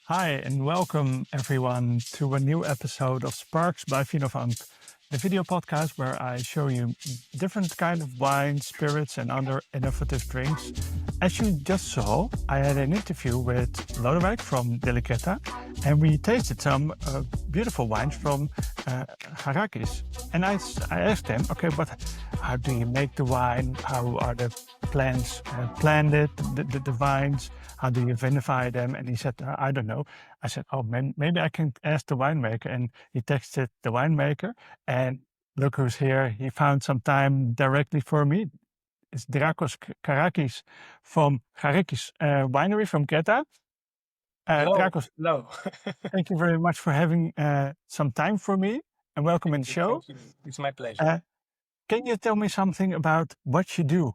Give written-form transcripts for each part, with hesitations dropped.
Hi, and welcome everyone to a new episode of Sparks by Vinovank, the video podcast where I show you different kind of wines, spirits, and other innovative drinks. As you just saw, I had an interview with Lodewijk from Delicata, and we tasted some beautiful wines from Garakis. And I asked him, okay, but how do you make the wine? How are the plants planted, the vines? How do you vinify them? And he said, I don't know. I said, oh, maybe I can ask the winemaker. And he texted the winemaker. And look who's here. He found some time directly for me. It's Drakos Garakis from Garakis Winery from Crete. Hello, Drakos, hello. thank you very much for having some time for me and welcome in the show. Thank you. It's my pleasure. Uh, can you tell me something about what you do?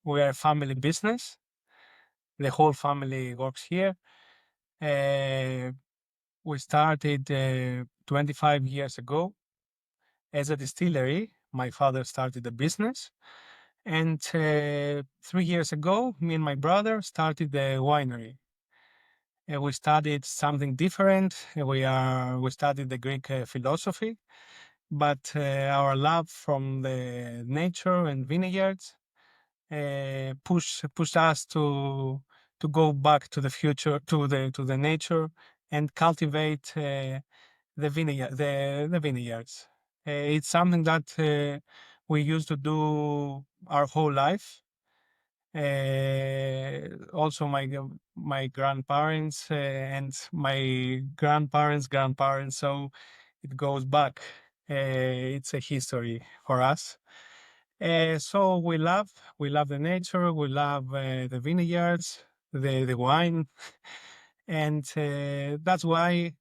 We are a family business. The whole family works here. Uh, we started 25 years ago as a distillery. My father started the business. And 3 years ago, me and my brother started the winery. We studied something different. We studied the Greek philosophy, but our love from the nature and vineyards pushed us to go back to the future, to the nature, and cultivate the vineyards. It's something that we used to do our whole life. Also, my grandparents and my grandparents. So it goes back. It's a history for us. So we love the nature, we love the vineyards, the wine, and that's why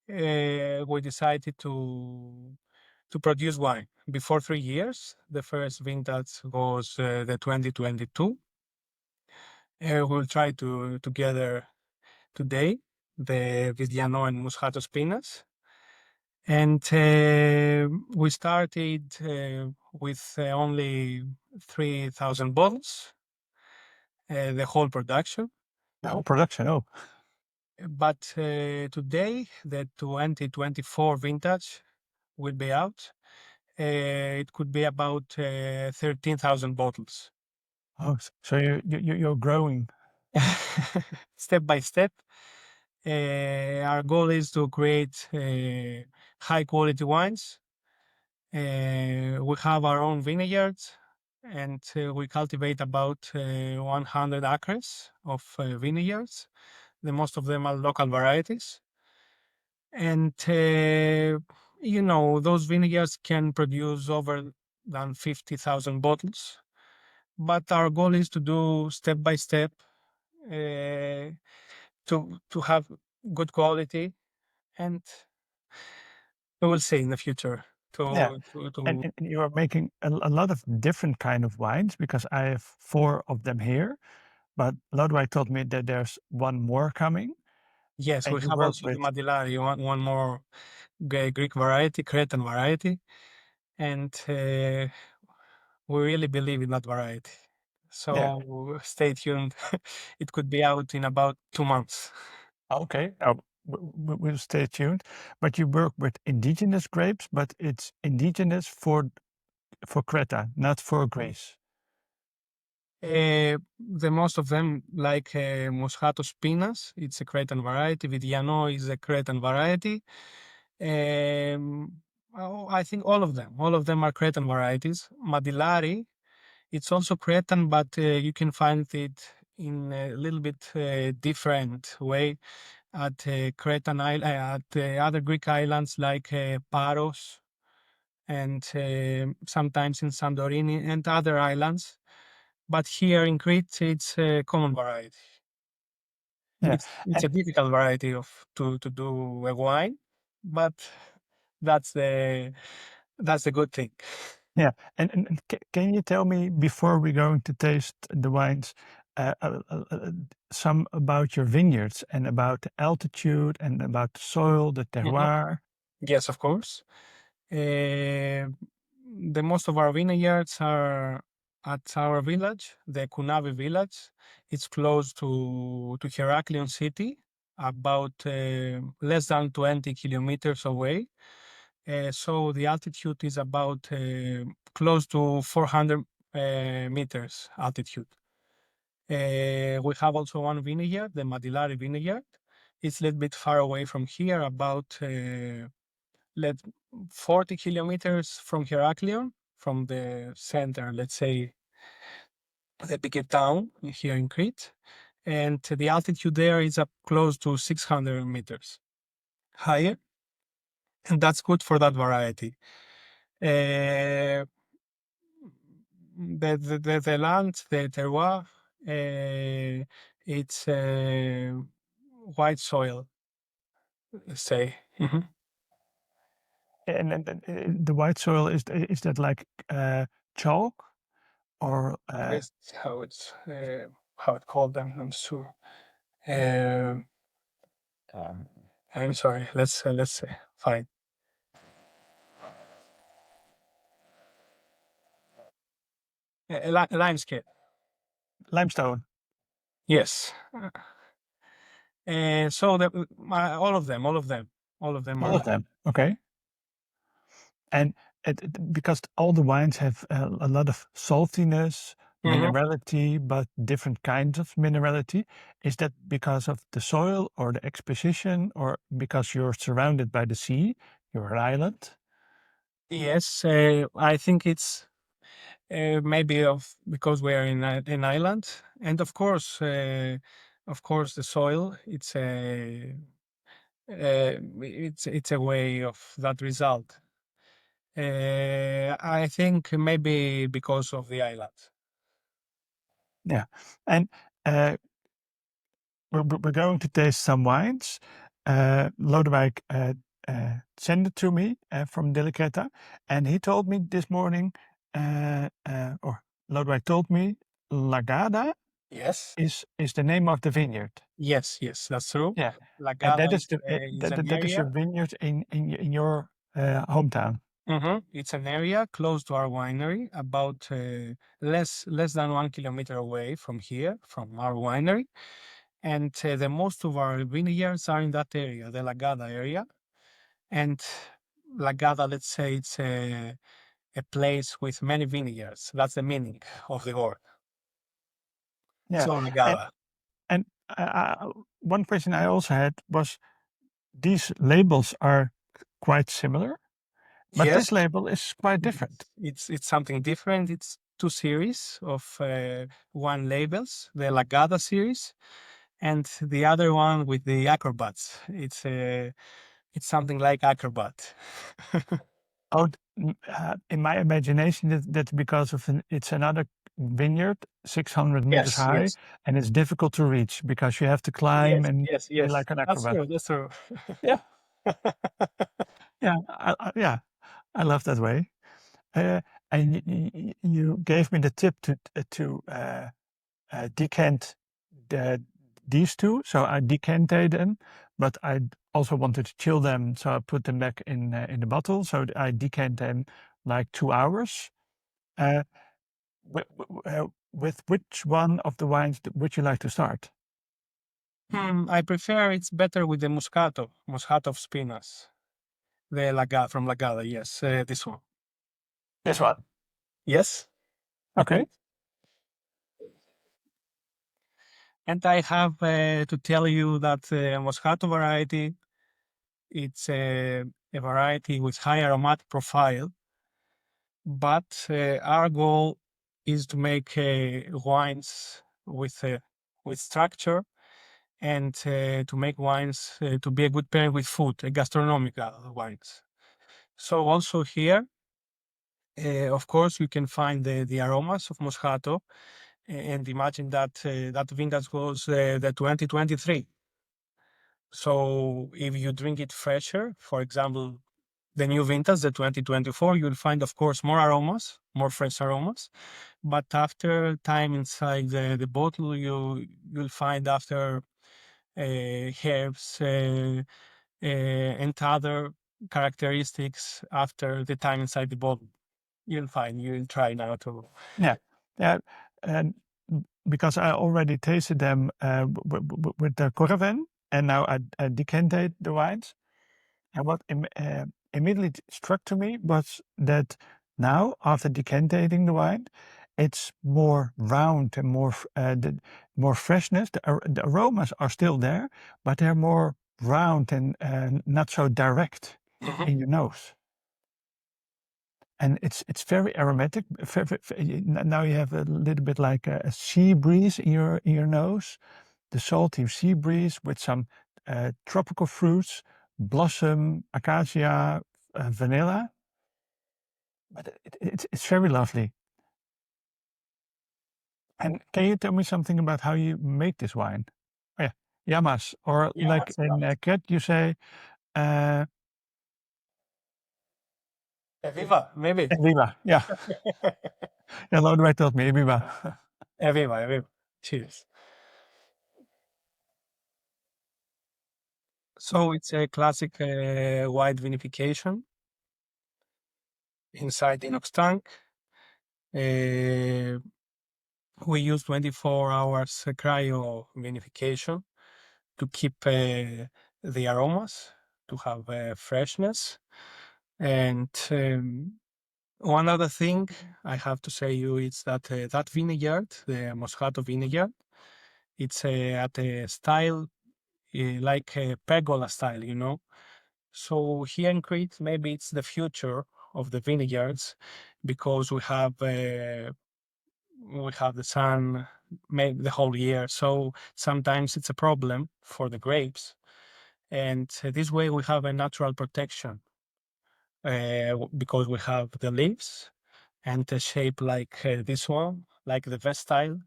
we decided to produce wine. Before 3 years, the first vintage was the 2022. We'll try to together today the Vidiano and Muscat of Spinas. And we started with only 3,000 bottles, the whole production. The whole production. Oh, But today, the 2024 vintage will be out. It could be about 13,000 bottles. oh, so you're growing. Step by step, our goal is to create high quality wines. We have our own vineyards, and we cultivate about 100 acres of vineyards. The most of them are local varieties. And, those vineyards can produce over than 50,000 bottles. But our goal is to do step by step to have good quality, and we will see in the future. Yeah. To And you are making a lot of different kind of wines because I have four of them here. But Lodewijk told me that there's one more coming, Yes, and we you have work also the with Madillari, one more Greek variety, Cretan variety, and we really believe in that variety. yeah. So stay tuned. It could be out in about 2 months. Okay. Oh, we'll stay tuned. But you work with indigenous grapes, but it's indigenous for Crete, not for Greece. The most of them, like Muscat of Spinas, it's a Cretan variety. Vidiano is a Cretan variety. I think all of them are Cretan varieties. Madillari, it's also Cretan, but you can find it in a little bit different way at other Greek islands like Paros, and sometimes in Santorini and other islands. But here in Crete, it's a common variety. Yeah. It's And a difficult variety to do a wine, but that's the that's the good thing. yeah. And can you tell me before we're going to taste the wines, some about your vineyards and about the altitude and about the soil, the Mhm. terroir? Yes, of course. The most of our vineyards are at our village, the Kunavi village. It's close to Heraklion city, about less than 20 kilometers away. So the altitude is about close to 400 meters altitude. We have also one vineyard, the Madilari vineyard. It's a little bit far away from here, about let 40 kilometers from Heraklion, from the center, let's say the biggest town here in Crete. And the altitude there is up close to 600 meters higher, and that's good for that variety. Uh, the land, the terroir, it's white soil, let's say. Mhm. And the white soil is that like chalk or That's how it called them. I'm sure. Uh, I'm sorry. Let's find limescale. limestone? Yes. So all of them, are All of like. them. Okay. And because all the wines have a lot of saltiness, Mhm. minerality, but different kinds of minerality. Is that because of the soil or the exposition, or because you're surrounded by the sea, you're an island? Yes, I think it's maybe of because we are in an island, and of course, the soil. It's a way of that result. I think maybe because of the island. Yeah. And uh, we're going to taste some wines. Lodewijk sent it to me from Delicata, and he told me this morning, or Lodewijk told me, Lagada Yes. is the name of the vineyard. Yes, that's true. Yeah, and Lagada that is is an that is your area. vineyard in your hometown. It's an area close to our winery, about less than 1 kilometer away from here, from our winery. And the most of our vineyards are in that area, the Lagada area. And Lagada, let's say, it's a place with many vineyards. That's the meaning of the word. Yeah, So and Lagada. and one question I also had was, these labels are quite similar, but Yes, this label is quite different. it's something different. It's two series of one labels, the Lagada series, and the other one with the acrobats. It's something like acrobat. Oh, in my imagination, that's because of it's another vineyard, 600 meters Yes, high, yes, and it's difficult to reach because you have to climb yes, and yes, be yes. like an That's acrobat. true. That's true. Yeah, yeah, yeah. I love that way. And you gave me the tip to decant the, these two, so I decanted them, but I also wanted to chill them, so I put them back in the bottle. So I decant them like 2 hours. Uh, with which one of the wines would you like to start? I prefer it's better with the Muscat of Spinas, the Laga from Lagada. Yes, this one. This one. Yes. Okay. And I have to tell you that Moscato variety, it's a variety with high aromatic profile, but our goal is to make wines with structure, and to make wines to be a good pairing with food, a gastronomical wines. So also here, of course, you can find the aromas of Moscato, and imagine that that vintage was the 2023. So if you drink it fresher, for example, the new vintage, the 2024, you'll find, of course, more aromas, more fresh aromas. But after time inside the bottle, you'll find after herbs and other characteristics after the time inside the bottle. You'll try now to. Yeah. Yeah, and because I already tasted them with the Corven, and now I decanted the wines. And what immediately struck to me was that now, after decantating the wine, it's more round and more freshness. The aromas are still there, but they're more round and not so direct in your nose. And it's very aromatic. Now you have a little bit like a sea breeze in your nose, the salty sea breeze with some tropical fruits, blossom, acacia, vanilla. But it's very lovely. And can you tell me something about how you make this wine? Oh, yeah, Yamas, or Yeah, like that's in right. Crete, you say Viva, maybe. Viva. Yeah, yeah, Lodewijk told me Viva. Viva, Viva. Cheers. So it's a classic white vinification inside inox tank. Uh, we use 24 hours cryo vinification to keep the aromas, to have freshness. And one other thing I have to say you is that that vineyard, the Moscato vineyard, it's at a style like a pergola style, you know. So here in Crete, maybe it's the future of the vineyards because we have the sun maybe the whole year. So sometimes it's a problem for the grapes, and this way we have a natural protection because we have the leaves and a shape like this one, like the vest style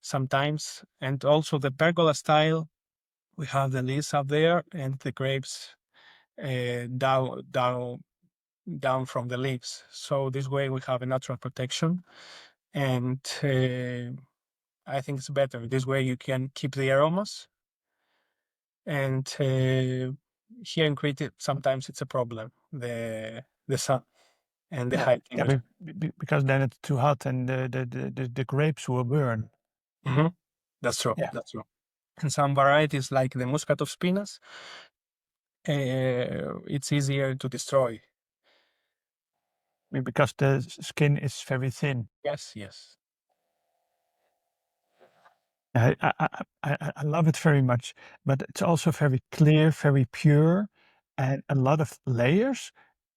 sometimes, and also the pergola style. We have the leaves up there and the grapes down from the leaves. So this way we have a natural protection, and I think it's better. This way you can keep the aromas, and here in Crete sometimes it's a problem, the sun and the Yeah, high yeah, temperature. because then it's too hot and the grapes will burn. Hmm. That's true. Yeah, That's true. And some varieties like the Muscat of Spinas, it's easier to destroy. because the skin is very thin. Yes, yes. I love it very much, but it's also very clear, very pure, and a lot of layers.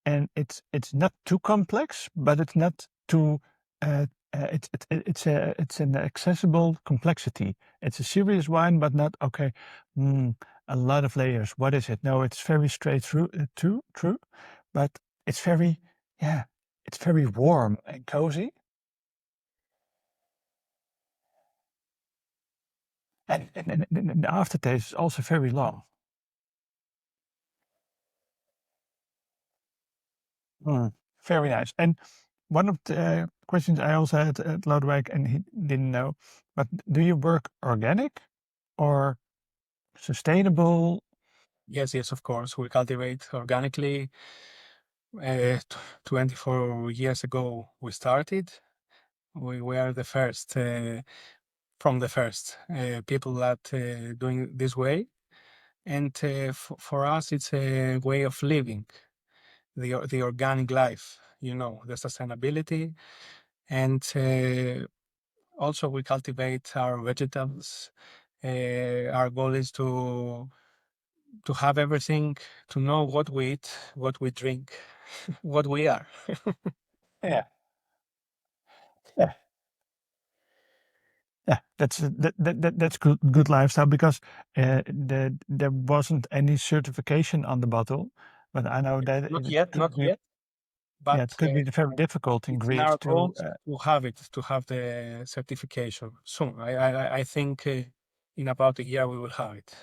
And it's not too complex, but it's not too. It's an accessible complexity. It's a serious wine, but not okay. Mm, a lot of layers. What is it? No, it's very straight through. True, but it's very yeah. It's very warm and cozy, and the aftertaste is also very long. Mm, very nice. And one of the questions I also had at Lodewijk, and he didn't know, but do you work organic or sustainable? Yes, yes, of course. We cultivate organically. 24 years ago, we started. We were the first, from the first, people that doing this way. And for us, it's a way of living the organic life, you know, the sustainability. And also, we cultivate our vegetables. Our goal is to have everything, to know what we eat, what we drink, what we are. Yeah, yeah, yeah. That's good lifestyle because there wasn't any certification on the bottle, but I know that Not it yet, could not be yet, yeah, but it could be very difficult in it's in Greece our to goals to have it, to have the certification soon. I think in about a year we will have it.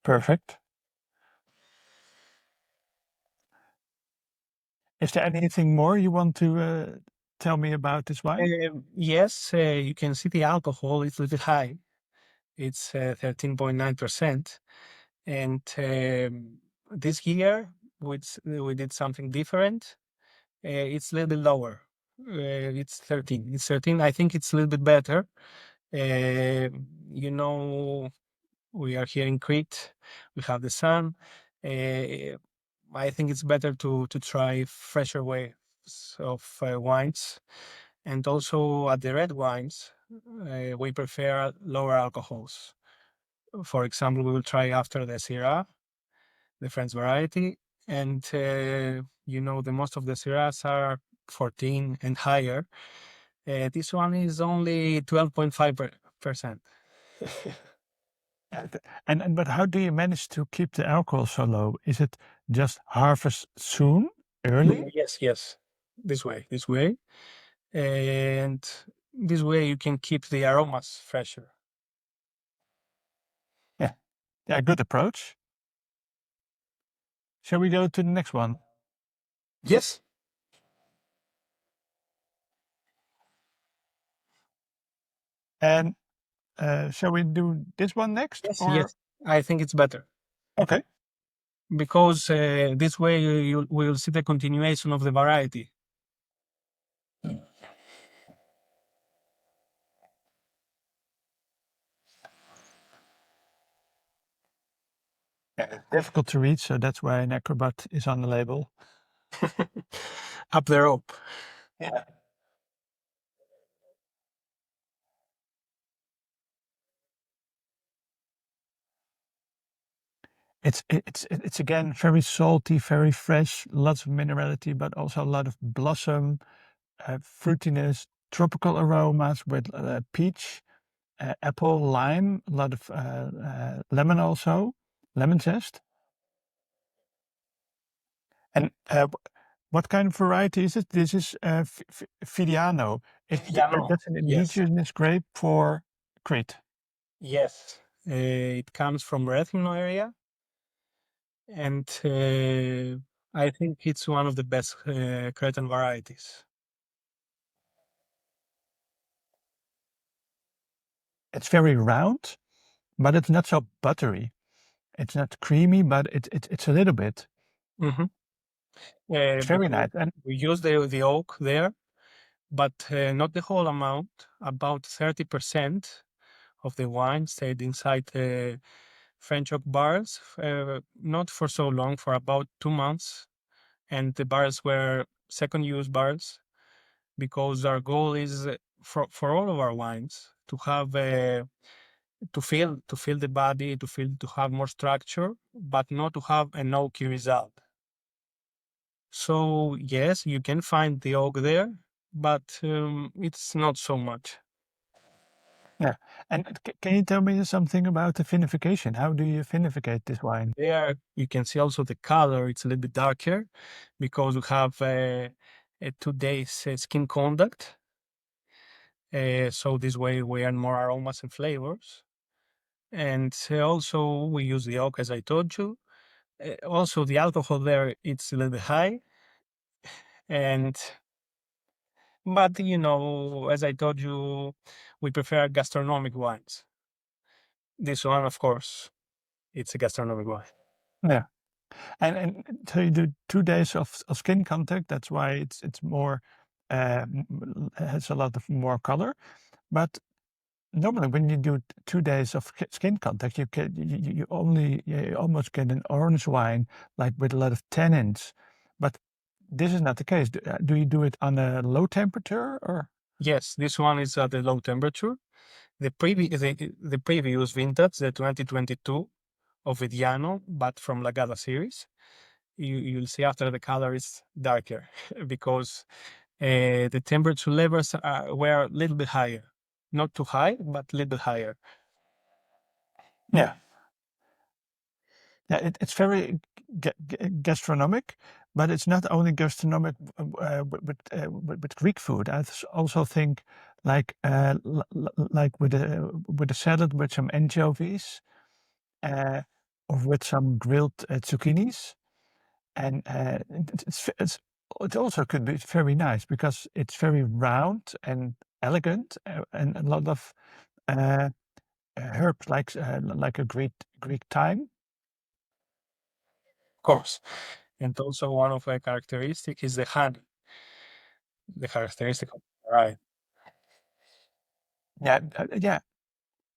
perfect. Is there anything more you want to tell me about this wine? Yes, you can see the alcohol is a little high. It's 13.9%. And this year we did something different. It's a little bit lower. It's 13. It's 13. I think it's a little bit better. Uh, you know, we are here in Crete. We have the sun. Uh, I think it's better to try fresher ways of wines, and also at the red wines, we prefer lower alcohols. For example, we will try after the Syrah, the French variety, and the most of the Syrahs are 14 and higher. This one is only 12.5%. And but how do you manage to keep the alcohol so low? Is it just harvest soon, early? Yes, yes. This way. And this way you can keep the aromas fresher. Yeah, yeah, good approach. Shall we go to the next one? Yes. And shall we do this one next? Yes, Or yes. I think it's better okay, because this way you will see the continuation of the variety. yeah, it's difficult to read, so that's why an acrobat is on the label. Up the rope. Yeah. It's again very salty, very fresh, lots of minerality, but also a lot of blossom, fruitiness, tropical aromas with peach, apple, lime, a lot of lemon also, lemon zest. And what kind of variety is it? This is Vidiano. Vidiano. That's an Yes. indigenous grape for Crete. Yes. It comes from Rethymno area, and I think it's one of the best Cretan varieties. It's very round, but it's not so buttery. It's not creamy, but it's a little bit. Mm-hmm. It's very Because nice. And we use the oak there, but not the whole amount. About 30% of the wine stayed inside the French oak barrels, not for so long, for about 2 months. And the barrels were second use barrels because our goal is for all of our wines to have to feel the body, to have more structure, but not to have an oaky result. So yes, you can find the oak there, but it's not so much. yeah. And can you tell me something about the vinification? How do you vinificate this wine? There you can see also the color. It's a little bit darker because we have a 2 days skin contact. So this way we earn more aromas and flavors. And also we use the oak, as I told you. Also the alcohol there, it's a little bit high. And but as I told you, we prefer gastronomic wines. This one, of course, it's a gastronomic wine. Yeah. And so you do 2 days of skin contact. That's why it's more has a lot of more color. But normally, when you do 2 days of skin contact, you almost get an orange wine, like with a lot of tannins. But this is not the case. Do you do it on a low temperature or? Yes, this one is at a low temperature. The previous vintage, the 2022 of Vidiano, but from Lagada series, you'll see after the color is darker because the temperature levels were a little bit higher. Not too high, but a little bit higher. Yeah. Yeah, it's very gastronomic, but it's not only gastronomic with Greek food. Also think like like with a salad with some anchovies, uh, or with some grilled zucchinis, and it also could be very nice because it's very round and elegant, and a lot of uh, herbs like a Greek thyme. Of course. And also one of the characteristic is the honey. the characteristic of the variety. Yeah, yeah.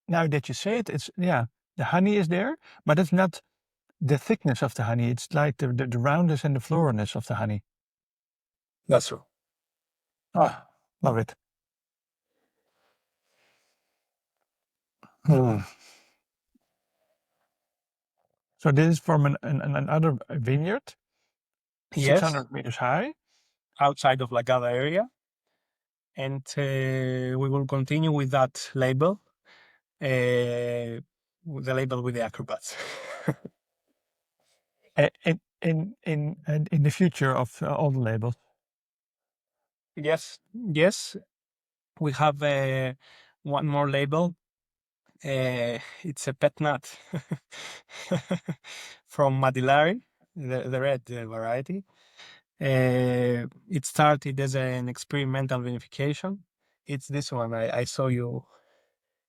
Now that you say it, it's yeah, the honey is there, but it's not the thickness of the honey. It's like the roundness and the floralness of the honey. That's true. Ah, love it. Mm. So this is from another vineyard, Yes, 600 meters high. outside of Lagada area, and we will continue with that label, the label with the acrobats. In the future of all the labels. Yes, yes, we have one more label. It's a pet nut from Madillari, the red variety. It started as an experimental vinification. It's this one. I saw you.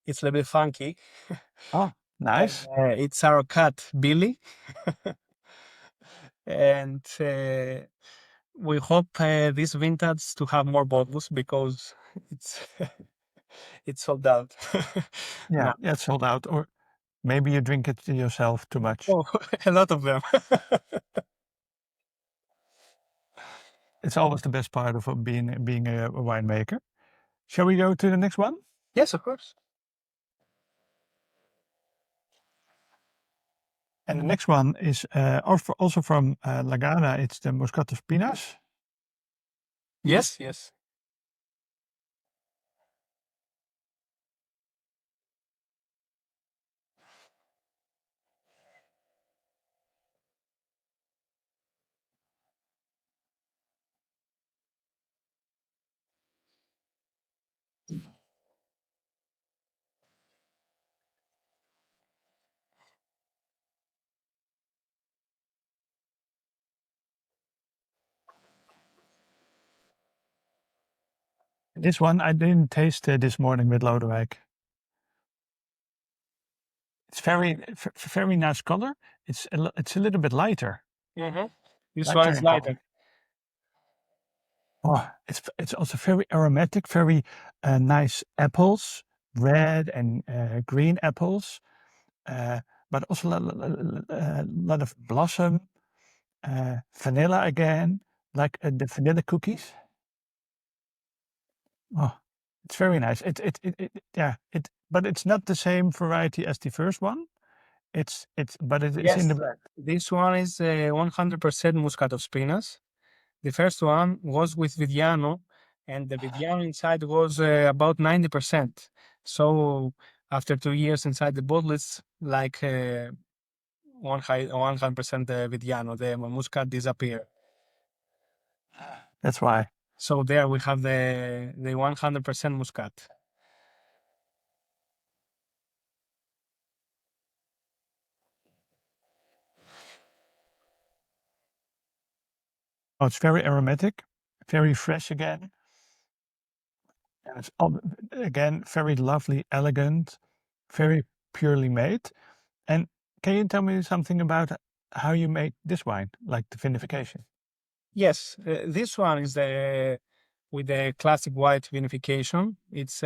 It's a little bit funky. Oh, nice. It's our cat Billy, and we hope this vintage to have more bottles because it's it's sold out. Yeah, No, yeah, it's sold out. Or maybe you drink it yourself too much. oh, a lot of them. It's always the best part of being a winemaker. Shall we go to the next one? Yes, of course. And the next one is also from Lagana. It's the Muscat of Spina. Yes, yes. This one I didn't taste this morning with Lodewijk. It's very nice color. It's a little bit lighter, Mm-hmm. This one lighter is in color. lighter. Oh, it's also very aromatic, very nice apples, red and green apples, uh, but also a lot of blossom, vanilla again, like the vanilla cookies. Oh, it's very nice. Yeah, but it's not the same variety as the first one. But it's in the Yes. blend. This one is 100% Muscat of Spinas. The first one was with Vidiano, and the Vidiano inside was about 90%. So after 2 years inside the bottle, it's like 100% Vidiano. The Muscat disappear. That's why. So there we have the 100% Muscat. Oh, it's very aromatic, very fresh again, and again very lovely, elegant, very purely made. And can you tell me something about how you make this wine, like the vinification? Yes, this one is the with the classic white vinification. It's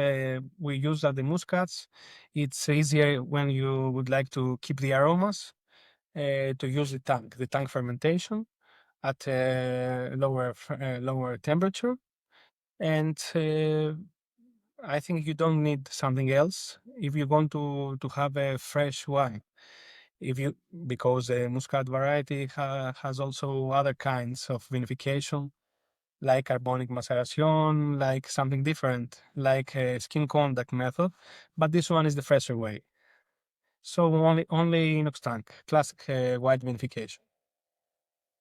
we use the muscats. It's easier when you would like to keep the aromas to use the tank fermentation at lower temperature. And I think you don't need something else if you want to have a fresh wine. If you because the muscat variety has also other kinds of vinification like carbonic maceration, like something different, like a skin contact method, but this one is the fresher way. So only inox tank, classic white vinification.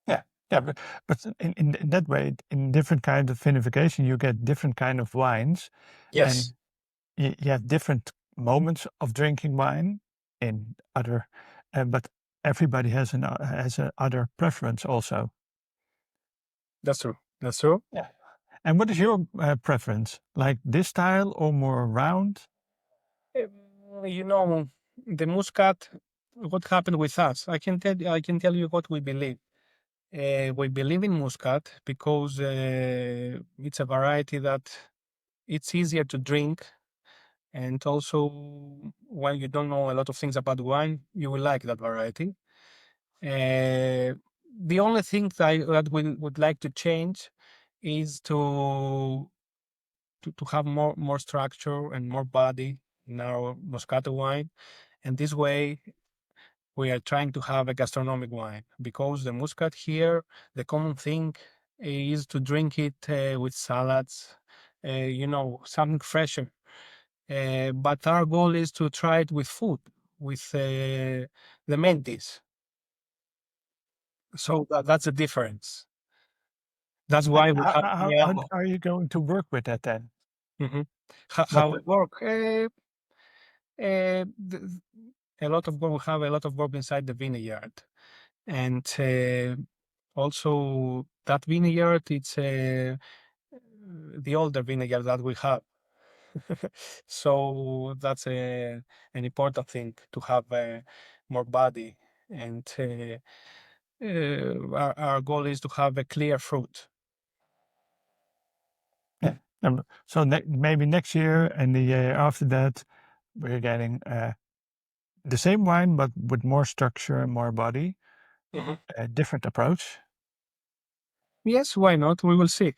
Yeah, yeah, but in that way, in different kind of vinification, you get different kind of wines, and Yes, you have different moments of drinking wine in other, but everybody has a other preference also. that's true. That's true. Yeah. And what is your preference? Like this style or more round? You know, the muscat. What happened with us? I can tell you what we believe. We believe in Muscat because it's a variety that it's easier to drink, and also when you don't know a lot of things about wine, you will like that variety. The only thing that we would like to change is to have more structure and more body in our Moscato wine, and this way we are trying to have a gastronomic wine because the Muscat here, the common thing is to drink it with salads, something fresher. But our goal is to try it with food, with the main dish. So that's the difference. That's And why we have how Vidiano. are you going to work with that then? Mhm. What How we work? Th- a lot of work. We have a lot of work inside the vineyard, and also that vineyard. It's the older vineyard that we have. So that's an important thing to have more body, and our goal is to have a clear fruit. Yeah. So maybe next year and the year after that, we're getting the same wine, but with more structure and more body, Mhm. a different approach. Yes, why not? We will see.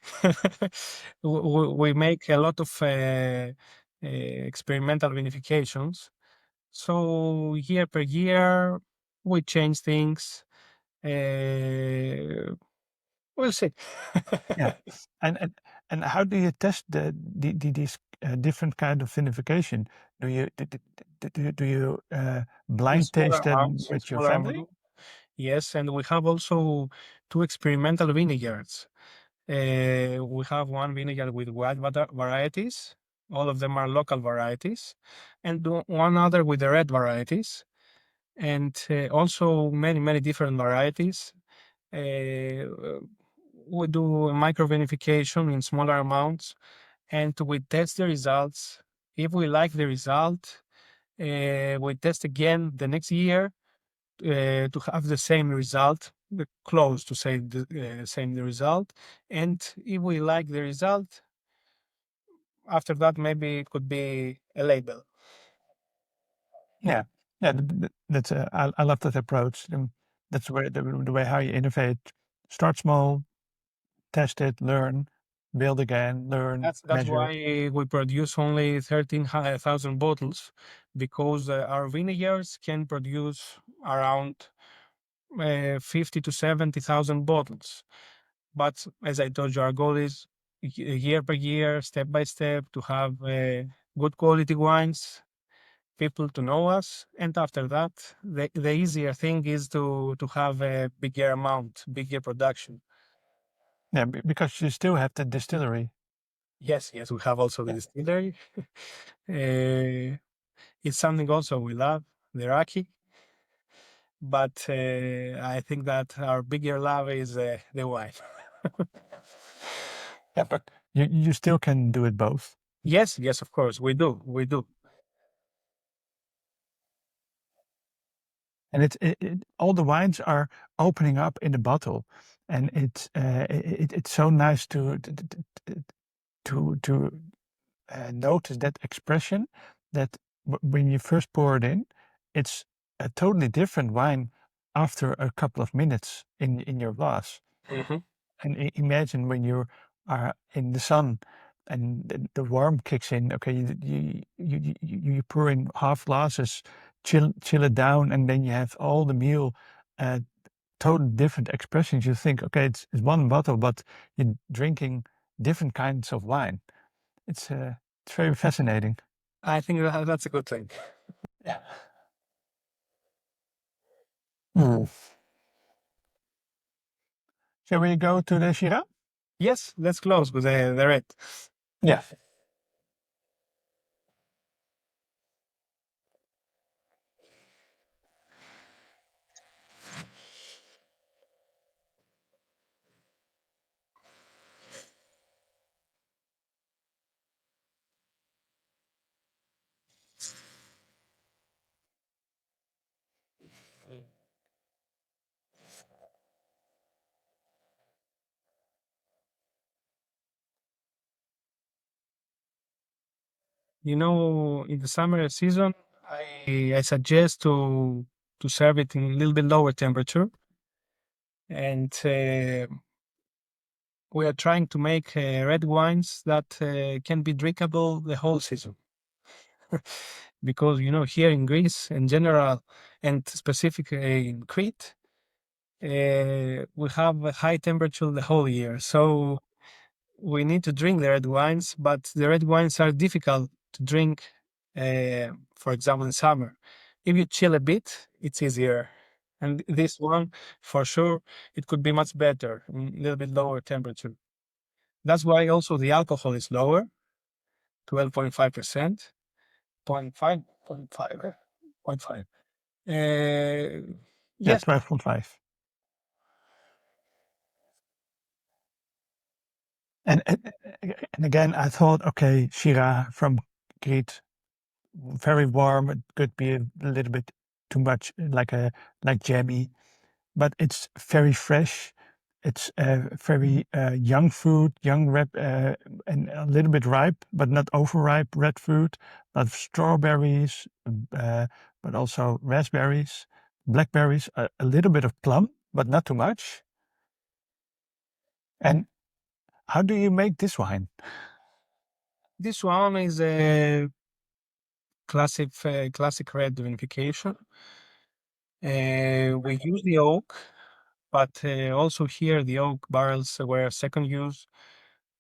We make a lot of experimental vinifications. So year per year, we change things. We'll see. Yeah. And and, and how do you test these different kind of vinification? Do you In blind smaller taste them amounts, in with your smaller family? amount. Yes, and we have also two experimental vineyards. We have one vineyard with white varieties. All of them are local varieties, and one other with the red varieties, and also many different varieties. Uh, we do micro vinification in smaller amounts, and we test the results. If we like the result, we test again the next year to have the same result, close to say the same result. And if we like the result, after that maybe it could be a label. Yeah. Yeah. That's I love that approach. That's where the way how you innovate. Start small, test it, learn, build again, learn, That's measure. why we produce only 13,000 bottles, because our vineyards can produce around 50 to 70,000 bottles. But as I told you, our goal is year by year, step by step, to have good quality wines, people to know us, and after that, the easier thing is to have a bigger amount, bigger production. Yeah, because you still have the distillery. Yes, yes, we have also the Yeah. distillery. uh, it's something also we love, the raki, but I think that our bigger love is the wine. Yeah, but you still can do it both. Yes, yes, of course, we do. And all the wines are opening up in the bottle, and it's so nice to notice that expression that when you first pour it in, it's a totally different wine after a couple of minutes in your glass. Mhm. And imagine when you are in the sun and the warmth kicks in. Okay, you pour in half glasses, chill it down, and then you have all the meal. Uh, Total different expressions. You think, okay, it's one bottle, but you're drinking different kinds of wine. It's very fascinating. I think that's a good thing. Yeah. Hmm. Shall we go to the Syrah? Yes, let's close with the red. Yeah. In the summer season, I suggest to serve it in a little bit lower temperature, and we are trying to make red wines that can be drinkable the whole season. Because here in Greece in general, and specifically in Crete, we have a high temperature the whole year. So we need to drink the red wines, but the red wines are difficult to drink, for example, in summer. If you chill a bit, it's easier. And this one, for sure, it could be much better, a little bit lower temperature. That's why also the alcohol is lower, 12.5%, 0.5, 0.5, 0.5. Yeah, Yes, 12.5. And again, I thought, okay, Syrah from Crete, very warm. It could be a little bit too much, like jammy, but it's very fresh. It's very young fruit, young red, and a little bit ripe, but not overripe red fruit. But strawberries, uh, but also raspberries, blackberries, a little bit of plum, but not too much. And how do you make this wine? this one is a classic red vinification. We use the oak, but also here the oak barrels were second use,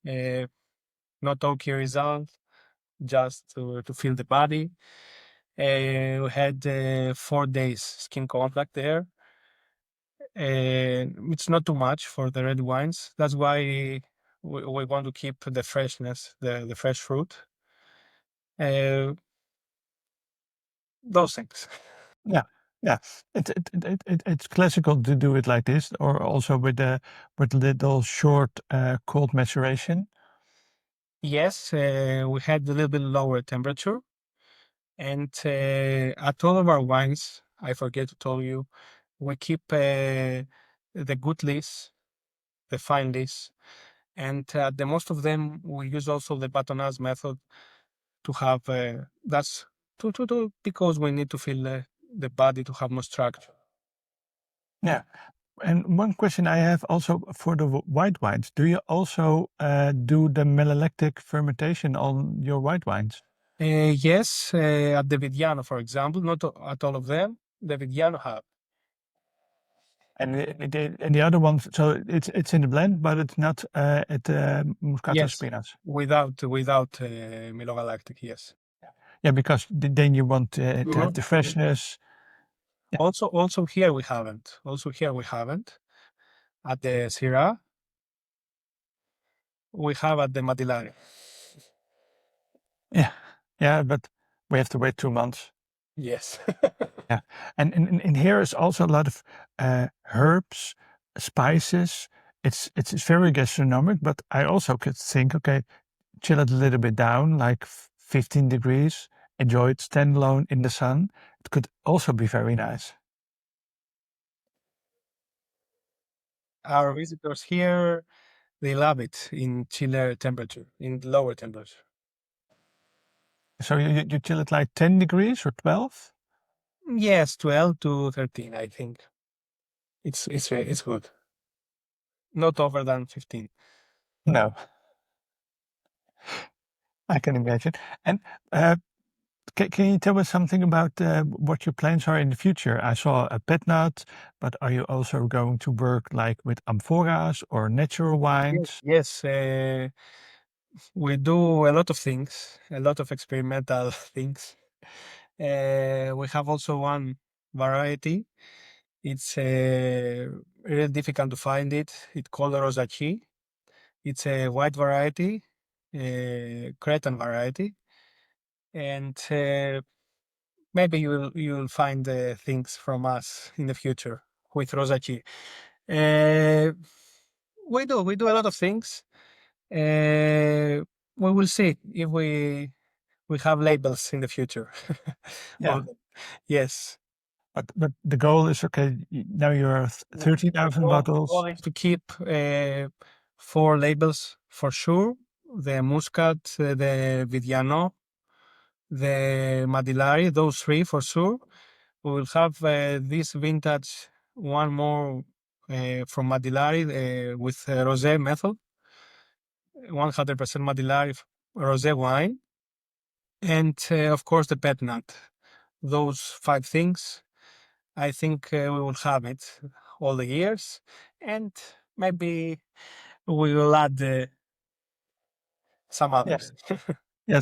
uh, not oaky result, just to fill the body. We had 4 days skin contact there. It's not too much for the red wines. That's why we want to keep the freshness, the fresh fruit. Uh, those things. Yeah, yeah. It's classical to do it like this, or also with little short cold maceration. Yes, we had a little bit lower temperature, and at all of our wines, I forget to tell you, we keep the good lees, the fine lees, and the most of them we use also the batonnage method to have that's to because we need to fill the body to have more structure. Yeah. And one question I have also for the white wines, do you also do the malolactic fermentation on your white wines? Yes, at the Vidiano, for example, not at all of them. The Vidiano have. And the other ones, so it's in the blend, but it's not at the Muscat of Yes, Spina. without Milo-galactic, yes. Yeah, because then you want to have Mhm. the freshness. Yeah, Also here we haven't. Also here we haven't. At the Syrah, we have at the Madilari. yeah, yeah. But we have to wait 2 months. Yes. Yeah, and in here is also a lot of herbs, spices. It's very gastronomic, but I also could think, okay, chill it a little bit down, like 15 degrees. Enjoy it standalone in the sun. It could also be very nice. Our visitors here, they love it in chiller temperature, in lower temperature. So you chill it like 10 degrees or 12? Yes, 12 to 13, I think. It's good. Not over than 15. No, I can imagine. And uh, can you tell us something about what your plans are in the future? I saw a pet nut, but are you also going to work like with amphoras or natural Yes, wines? yes, we do a lot of things, a lot of experimental things. We have also one variety. It's really difficult to find it. It's called Rosachi. It's a white variety, Cretan variety, and maybe you'll find things from us in the future with Rosachi. Uh, we do a lot of things. Uh, we will see if we have labels in the future. Yeah, On them. Yes. but the goal is okay. Now you're The 13,000 goal bottles. is to keep 4 labels for sure: the Muscat, the Vidiano, the Madillari, those three for sure. We will have this vintage, one more from Madillari with rosé method, 100% Madillari rosé wine, and of course the pet nut. Those five things, I think we will have it all the years, and maybe we will add some Yeah. others. Yeah,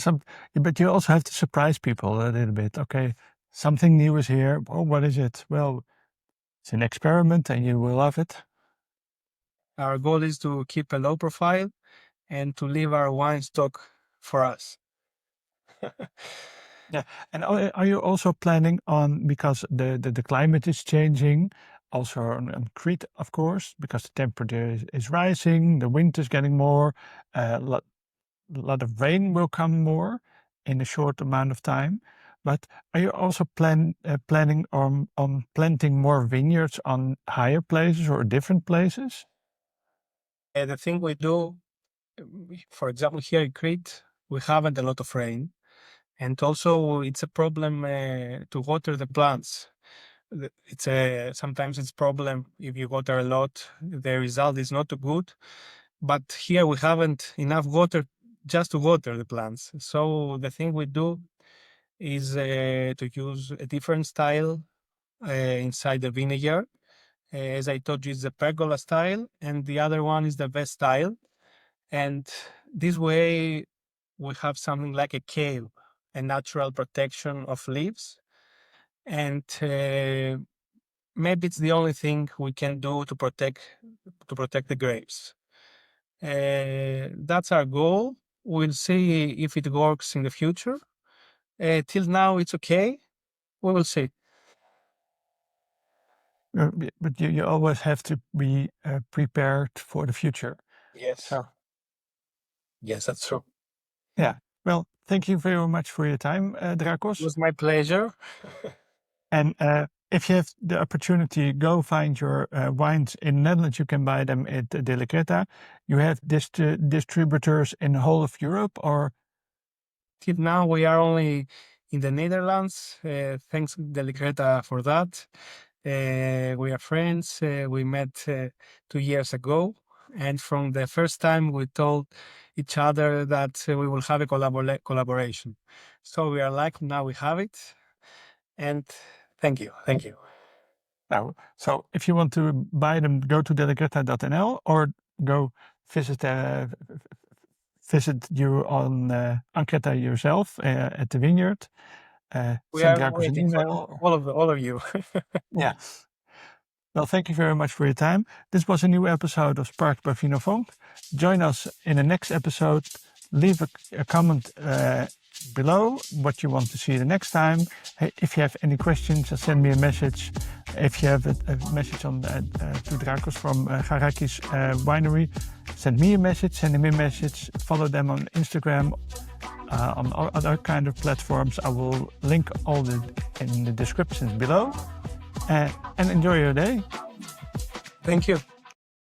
but you also have to surprise people a little bit. Okay, something new is here. Oh, what is it? Well, it's an experiment and you will love it. Our goal is to keep a low profile and to leave our wine stock for us. Yeah. And are you also planning on, because the climate is changing, also on Crete, of course, because the temperature is rising, the wind is getting more, a lot of rain will come more in a short amount of time. But are you also planning on planting more vineyards on higher places or different places? The thing we do, for example, here in Crete, we haven't a lot of rain, and also it's a problem to water the plants. It's a sometimes it's problem if you water a lot, the result is not too good. But here we haven't enough water just to water the plants. So the thing we do is to use a different style inside the vinegar. As I told you, it's the pergola style, and the other one is the vest style. And this way, we have something like a cave, a natural protection of leaves. And maybe it's the only thing we can do to protect the grapes. That's our goal. We'll see if it works in the future. Till now, it's okay. We will see. But you always have to be prepared for the future. Yes. So, Yes, that's true. yeah. Well, thank you very much for your time, It Drakos. was my pleasure. And if you have the opportunity, go find your wines in Netherlands. You can buy them at Deligreta. You have distributors in the whole of Europe, or Till now, we are only in the Netherlands. Thanks, Deligreta, for that. We are friends. We met 2 years ago. And from the first time, we told each other that we will have a collaboration. So we are like, now we have it. And thank you. Thank you. now. So if you want to buy them, go to deligreta.nl or go visit visit you on Ankreta yourself at the vineyard. We Send are Drakos an waiting for email. all of you. Yeah. Well, thank you very much for your time. This was a new episode of Sparks by Vino Funk. Join us in the next episode. Leave a comment below what you want to see the next time. Hey, if you have any questions, send me a message. If you have a message on to Drakos from Garakis Winery, send me a message, send him a message. Follow them on Instagram, on other kind of platforms. I will link all in the descriptions below. And enjoy your day. Thank you.